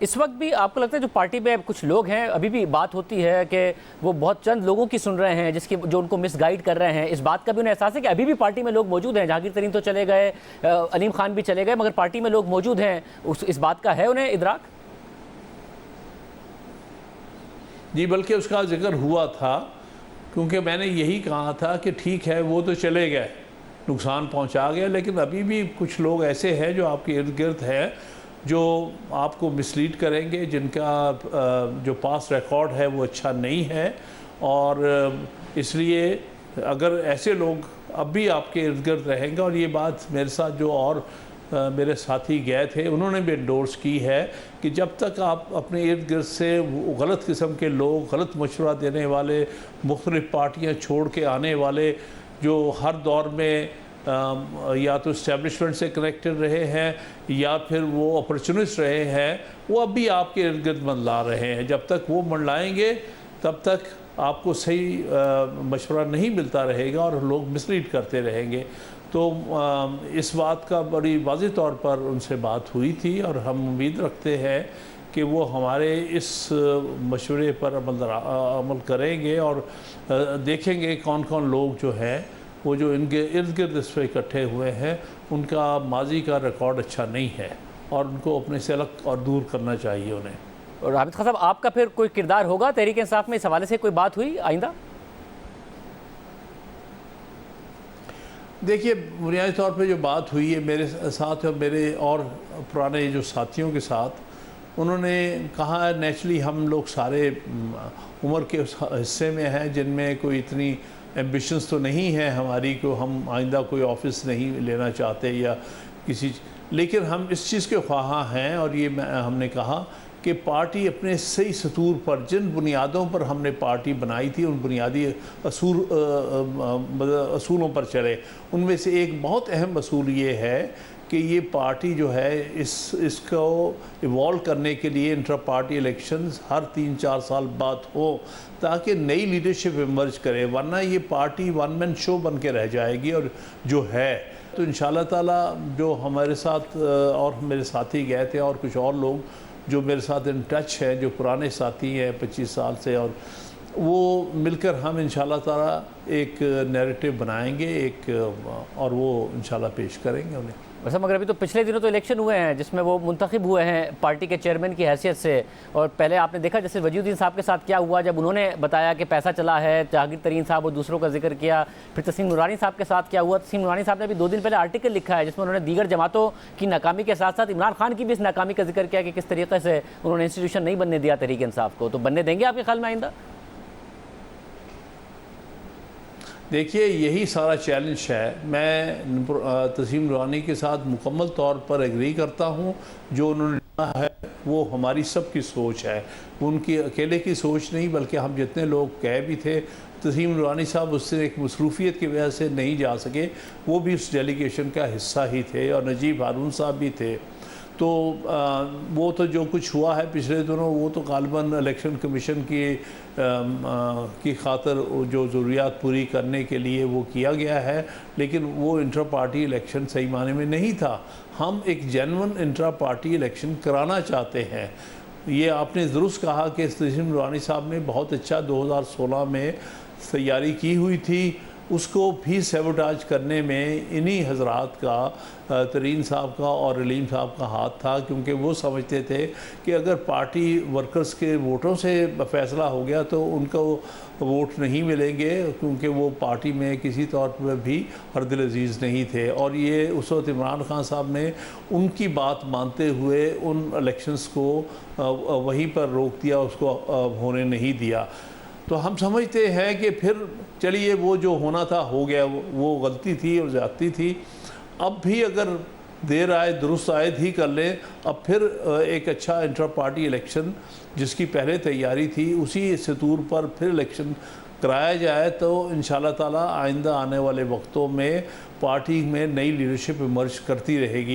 इस वक्त भी आपको लगता है जो पार्टी में कुछ लोग हैं, अभी भी बात होती है कि वो बहुत चंद लोगों की सुन रहे हैं जिसकी जो उनको मिसगाइड कर रहे हैं, इस बात का भी उन्हें एहसास है कि अभी भी पार्टी में लोग मौजूद हैं? जहांगीर तरीन तो चले गए, अलीम खान भी चले गए, मगर पार्टी में लोग मौजूद हैं, इस बात का है उन्हें इदराक? जी, बल्कि उसका जिक्र हुआ था, क्योंकि मैंने यही कहा था कि ठीक है वो तो चले गए, नुकसान पहुंचा गया, लेकिन अभी भी कुछ लोग ऐसे हैं जो आपके इर्द गिर्द हैं जो आपको मिसलीड करेंगे, जिनका जो पास रिकॉर्ड है वो अच्छा नहीं है। और इसलिए अगर ऐसे लोग अब भी आपके इर्द गिर्द रहेंगे, और ये बात मेरे साथ जो और मेरे साथी गए थे उन्होंने भी एंडोर्स की है कि जब तक आप अपने इर्द गिर्द से गलत किस्म के लोग, गलत मशवरा देने वाले, मुख्तलिफ़ पार्टियाँ छोड़ के आने वाले जो हर दौर में या तो इस्टेब्लिशमेंट से कनेक्टेड रहे हैं या फिर वो अपॉर्चुनिस्ट रहे हैं, वो अब भी आपके इर्द गिर्द मंडला रहे हैं। जब तक वो मंडलाएंगे तब तक आपको सही मशवरा नहीं मिलता रहेगा और लोग मिसलीड करते रहेंगे। तो इस बात का बड़ी वाज़ेह तौर पर उनसे बात हुई थी और हम उम्मीद रखते हैं कि वो हमारे इस मशवरे पर अमल करेंगे और देखेंगे कौन कौन लोग जो हैं वो जो इनके इर्द गिर्द इस पर इकट्ठे हुए हैं उनका माजी का रिकॉर्ड अच्छा नहीं है और उनको अपने से अलग और दूर करना चाहिए उन्हें। और हामिद खान साहब, आपका फिर कोई किरदार होगा तहरीक इंसाफ में? इस हवाले से कोई बात हुई आइंदा? देखिए, बुनियादी तौर पे जो बात हुई है मेरे साथ और मेरे और पुराने जो साथियों के साथ, उन्होंने कहा नेचुरली हम लोग सारे उम्र के उस हिस्से में हैं जिनमें कोई इतनी एम्बिशंस तो नहीं है हमारी को हम आइंदा कोई ऑफिस नहीं लेना चाहते या किसी, लेकिन हम इस चीज़ के ख्वाहां हैं और ये हमने कहा कि पार्टी अपने सही सतूर पर, जिन बुनियादों पर हमने पार्टी बनाई थी उन बुनियादी असूलों पर चले। उनमें से एक बहुत अहम असूल ये है कि ये पार्टी जो है इसको इवॉल्व करने के लिए इंटर पार्टी इलेक्शंस हर 3-4 साल बाद हो ताकि नई लीडरशिप इमर्ज करे, वरना ये पार्टी वन मैन शो बन के रह जाएगी। और जो है तो इंशाल्लाह ताला जो हमारे साथ और मेरे साथी गए थे और कुछ और लोग जो मेरे साथ इन टच हैं, जो पुराने साथी हैं 25 साल से, और वो मिलकर हम इंशाल्लाह ताला एक नैरेटिव बनाएंगे और वो इंशाल्लाह पेश करेंगे उन्हें। वैसे मगर अभी तो पिछले दिनों तो इलेक्शन हुए हैं जिसमें वो मुंतखब हुए हैं पार्टी के चेयरमैन की हैसियत से, और पहले आपने देखा जैसे वजीउद्दीन साहब के साथ क्या हुआ जब उन्होंने बताया कि पैसा चला है, जहांगीर तरीन साहब और दूसरों का जिक्र किया। फिर तस्नीम नूरानी साहब के साथ क्या हुआ? तस्नीम नूरानी साहब ने अभी 2 दिन पहले आर्टिकल लिखा है जिसमें उन्होंने दीगर जमातों की नाकामी के साथ साथ इमरान खान की भी इस नाकामी का जिक्र किया कि किस तरीके से उन्होंने इंस्टीट्यूशन नहीं बनने दिया तहरीक इंसाफ को। तो बनने देंगे आपके ख्याल में आइंदा? देखिए, यही सारा चैलेंज है। मैं तस्नीम नूरानी के साथ मुकम्मल तौर पर एग्री करता हूँ। जो उन्होंने कहा है वो हमारी सब की सोच है, उनकी अकेले की सोच नहीं, बल्कि हम जितने लोग कह भी थे, तस्नीम नूरानी साहब उससे एक मसरूफियत की वजह से नहीं जा सके, वो भी उस डेलीगेशन का हिस्सा ही थे, और नजीब हारून साहब भी थे। तो वो तो जो कुछ हुआ है पिछले दिनों वो तो गालिबन इलेक्शन कमीशन की खातर जो ज़रूरियात पूरी करने के लिए वो किया गया है, लेकिन वो इंटर पार्टी इलेक्शन सही माने में नहीं था। हम एक जेन्युइन इंटर पार्टी इलेक्शन कराना चाहते हैं। ये आपने दुरुस्त कहा कि तस्नीम नूरानी साहब ने बहुत अच्छा 2016 में तैयारी की हुई थी, उसको भी सेबोटाज करने में इन्हीं हजरात का, तरीन साहब का और अलीम साहब का हाथ था, क्योंकि वो समझते थे कि अगर पार्टी वर्कर्स के वोटों से फैसला हो गया तो उनको वोट नहीं मिलेंगे, क्योंकि वो पार्टी में किसी तौर पर भी हरदिल अजीज़ नहीं थे। और ये उस वक्त इमरान खान साहब ने उनकी बात मानते हुए उन इलेक्शंस को वहीं पर रोक दिया, उसको होने नहीं दिया। तो हम समझते हैं कि फिर चलिए वो जो होना था हो गया, वो गलती थी और ज़्यादती थी। अब भी अगर देर आए दुरुस्त आयद ही कर लें, अब फिर एक अच्छा इंटर पार्टी इलेक्शन जिसकी पहले तैयारी थी उसी सतूर पर फिर इलेक्शन कराया जाए तो इंशाल्लाह ताला आइंदा आने वाले वक्तों में पार्टी में नई लीडरशिप इमर्ज करती रहेगी।